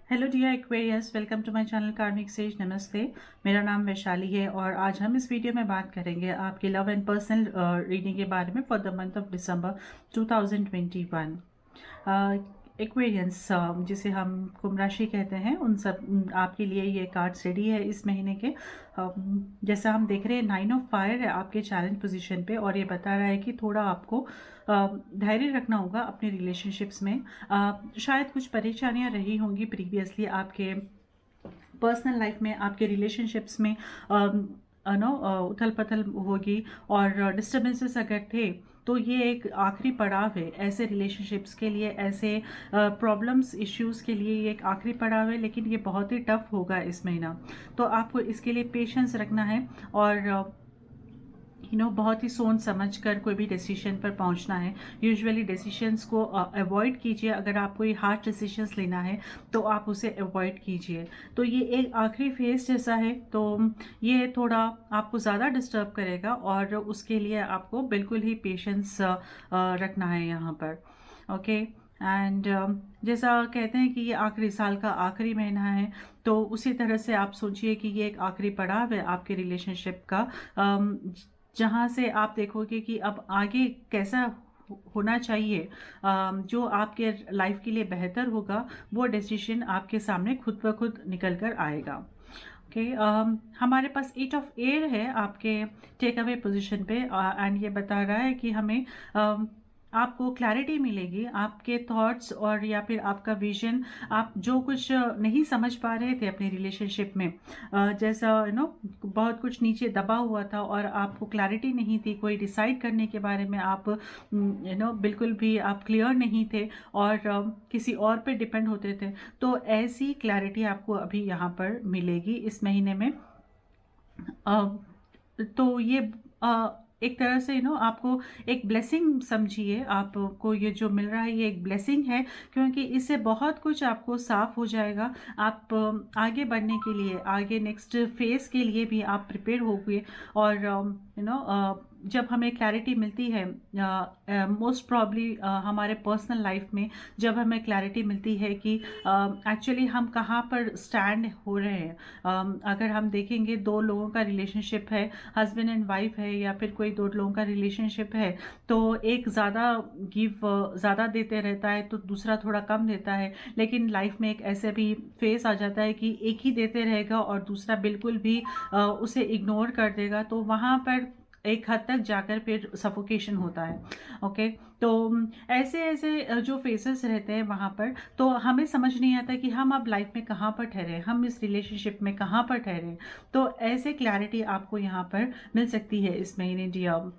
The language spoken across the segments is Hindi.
Hello dear Aquarius, welcome to my channel Karmic Sage. नमस्ते, मेरा नाम वैशाली है और आज हम इस वीडियो में बात करेंगे आपके लव एंड पर्सनल रीडिंग के बारे में for the month of December 2021। Aquarians जिसे हम कुंभ राशि कहते हैं, आपके लिए ये कार्ड्स रेडी है इस महीने के। जैसा हम देख रहे हैं, 9 ऑफ फायर है आपके चैलेंज पोजीशन पे और ये बता रहा है कि थोड़ा आपको धैर्य रखना होगा अपने रिलेशनशिप्स में। शायद कुछ परेशानियां रही होंगी प्रीवियसली आपके पर्सनल लाइफ में, आपके रिलेशनशिप्स में उथल पथल होगी और डिस्टर्बेंसेस अगर थे तो ये एक आखिरी पड़ाव है ऐसे रिलेशनशिप्स के लिए, ऐसे प्रॉब्लम्स इश्यूज़ के लिए ये एक आखिरी पड़ाव है, लेकिन ये बहुत ही टफ होगा इस महीना। तो आपको इसके लिए पेशेंस रखना है और बहुत ही सोच समझ कर कोई भी डिसीजन पर पहुंचना है। यूजुअली डिसीजंस को अवॉइड कीजिए। अगर आपको ये हार्ड डिसीजंस लेना है तो आप उसे अवॉइड कीजिए। तो ये एक आखिरी फेज जैसा है, तो ये थोड़ा आपको ज़्यादा डिस्टर्ब करेगा और उसके लिए आपको बिल्कुल ही पेशेंस रखना है यहाँ पर। ओके एंड जैसा कहते हैं कि ये आखिरी साल का आखिरी महीना है, तो उसी तरह से आप सोचिए कि ये एक आखिरी पड़ाव है आपके रिलेशनशिप का, जहाँ से आप देखोगे कि अब आगे कैसा होना चाहिए। जो आपके लाइफ के लिए बेहतर होगा वो डिसीजन आपके सामने खुद ब खुद निकल कर आएगा। ओके हमारे पास 8 ऑफ एयर है आपके टेक अवे पोजिशन पे एंड ये बता रहा है कि हमें आपको क्लैरिटी मिलेगी आपके थॉट्स और या फिर आपका विजन। आप जो कुछ नहीं समझ पा रहे थे अपने रिलेशनशिप में, जैसा बहुत कुछ नीचे दबा हुआ था और आपको क्लैरिटी नहीं थी कोई डिसाइड करने के बारे में, आप बिल्कुल भी आप क्लियर नहीं थे और किसी और पे डिपेंड होते थे, तो ऐसी क्लैरिटी आपको अभी यहाँ पर मिलेगी इस महीने में। तो ये एक तरह से आपको एक ब्लेसिंग समझिए। आपको ये जो मिल रहा है ये एक ब्लेसिंग है, क्योंकि इससे बहुत कुछ आपको साफ हो जाएगा। आप आगे बढ़ने के लिए, आगे नेक्स्ट फेज के लिए भी आप प्रिपेयर होगे और जब हमें क्लैरिटी मिलती है, मोस्ट प्रॉब्ली हमारे पर्सनल लाइफ में जब हमें क्लैरिटी मिलती है कि एक्चुअली हम कहाँ पर स्टैंड हो रहे हैं। अगर हम देखेंगे दो लोगों का रिलेशनशिप है, हस्बैंड एंड वाइफ है या फिर कोई दो लोगों का रिलेशनशिप है, तो एक ज़्यादा देते रहता है तो दूसरा थोड़ा कम देता है। लेकिन लाइफ में एक ऐसे भी फेस आ जाता है कि एक ही देते रहेगा और दूसरा बिल्कुल भी उसे इग्नोर कर देगा, तो वहाँ पर एक हद तक जाकर फिर सफोकेशन होता है। ओके तो ऐसे ऐसे जो फेसेस रहते हैं वहाँ पर, तो हमें समझ नहीं आता कि हम अब लाइफ में कहाँ पर ठहरे, हम इस रिलेशनशिप में कहाँ पर ठहरे। तो ऐसे क्लैरिटी आपको यहाँ पर मिल सकती है इस महीने dear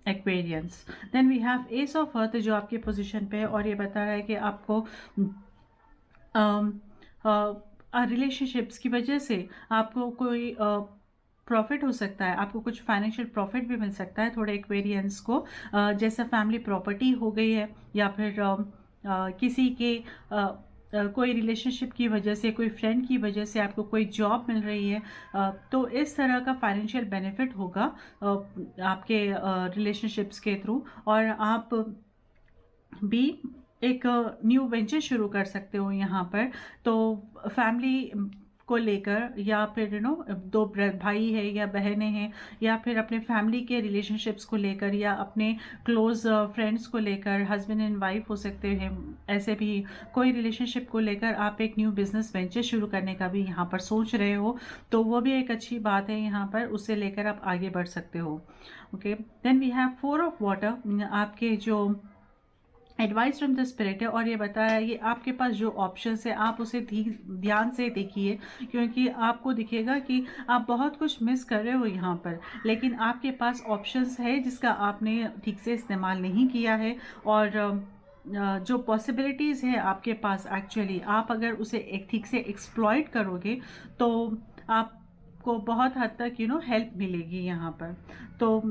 Aquarians. Then we have ace of earth जो आपके पोजीशन पे है और ये बता रहा है कि आपको रिलेशनशिप्स की वजह से आपको कोई प्रॉफिट हो सकता है, आपको कुछ फाइनेंशियल प्रॉफिट भी मिल सकता है थोड़े एक्वेरियंस को। जैसे फैमिली प्रॉपर्टी हो गई है या फिर किसी के कोई रिलेशनशिप की वजह से, कोई फ्रेंड की वजह से आपको कोई जॉब मिल रही है, तो इस तरह का फाइनेंशियल बेनिफिट होगा आपके रिलेशनशिप्स के थ्रू और आप भी एक न्यू वेंचर शुरू कर सकते हो यहाँ पर। तो फैमिली को लेकर या फिर दो भाई है या बहनें हैं या फिर अपने फैमिली के रिलेशनशिप्स को लेकर या अपने क्लोज फ्रेंड्स को लेकर, हस्बैंड एंड वाइफ हो सकते हैं, ऐसे भी कोई रिलेशनशिप को लेकर आप एक न्यू बिजनेस वेंचर शुरू करने का भी यहाँ पर सोच रहे हो, तो वो भी एक अच्छी बात है यहाँ पर, उससे लेकर आप आगे बढ़ सकते हो। Okay then we have 4 of water आपके जो एडवाइस फ्रॉम द स्पिरिट है और ये बताया है ये आपके पास जो ऑप्शंस है आप उसे ध्यान से देखिए, क्योंकि आपको दिखेगा कि आप बहुत कुछ मिस कर रहे हो यहाँ पर, लेकिन आपके पास ऑप्शंस है जिसका आपने ठीक से इस्तेमाल नहीं किया है और जो पॉसिबिलिटीज़ है आपके पास, एक्चुअली आप अगर उसे एक ठीक से एक्सप्लॉइट करोगे तो आप आपको बहुत हद तक हेल्प मिलेगी यहाँ पर। तो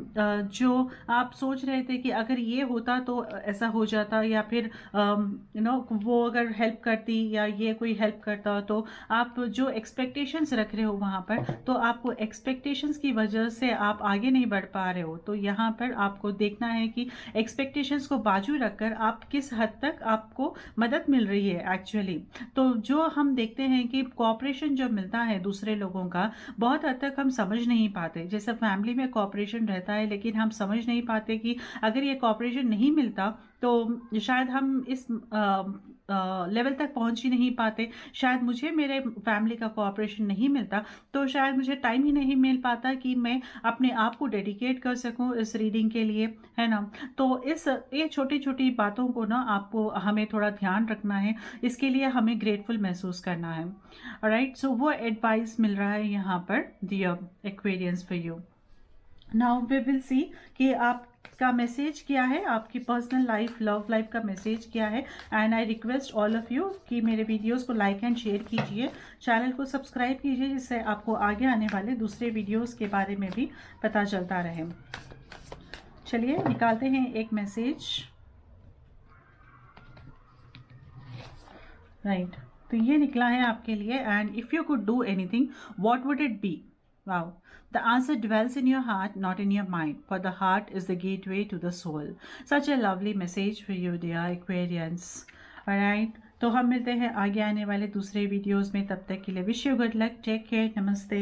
जो आप सोच रहे थे कि अगर ये होता तो ऐसा हो जाता, या फिर वो अगर हेल्प करती या ये कोई हेल्प करता, तो आप जो एक्सपेक्टेशंस रख रहे हो वहाँ पर, तो आपको एक्सपेक्टेशंस की वजह से आप आगे नहीं बढ़ पा रहे हो। तो यहाँ पर आपको देखना है कि एक्सपेक्टेशंस को बाजू रखकर आप किस हद तक आपको मदद मिल रही है एक्चुअली। तो जो हम देखते हैं कि कोऑपरेशन जो मिलता है दूसरे लोगों का, बहुत हद तक हम समझ नहीं पाते। जैसे फैमिली में कोऑपरेशन रहता है, लेकिन हम समझ नहीं पाते कि अगर ये कोऑपरेशन नहीं मिलता तो शायद हम इस लेवल तक पहुंच ही नहीं पाते। शायद मुझे मेरे फैमिली का कोऑपरेशन नहीं मिलता तो शायद मुझे टाइम ही नहीं मिल पाता कि मैं अपने आप को डेडिकेट कर सकूं इस रीडिंग के लिए, है ना। तो ये छोटी छोटी बातों को ना आपको हमें थोड़ा ध्यान रखना है, इसके लिए हमें ग्रेटफुल महसूस करना है। ऑलराइट, सो वो एडवाइस मिल रहा है यहाँ पर dear Aquarians for you. Now we will see कि आपका मैसेज क्या है, आपकी पर्सनल लाइफ, लव लाइफ का मैसेज क्या है। And I request all of you कि मेरे वीडियोस को लाइक एंड शेयर कीजिए, चैनल को सब्सक्राइब कीजिए, जिससे आपको आगे आने वाले दूसरे वीडियोस के बारे में भी पता चलता रहे। चलिए निकालते हैं एक मैसेज। राइट, तो ये निकला है आपके लिए। And if you could do anything, what would it be? Wow. The answer dwells in your heart, not in your mind, for the heart is the gateway to the soul. Such a lovely message for you, dear Aquarians. Alright, तो हम मिलते हैं आगे आने वाले दूसरे वीडियोस में। तब तक के लिए wish you good luck, take care, नमस्ते।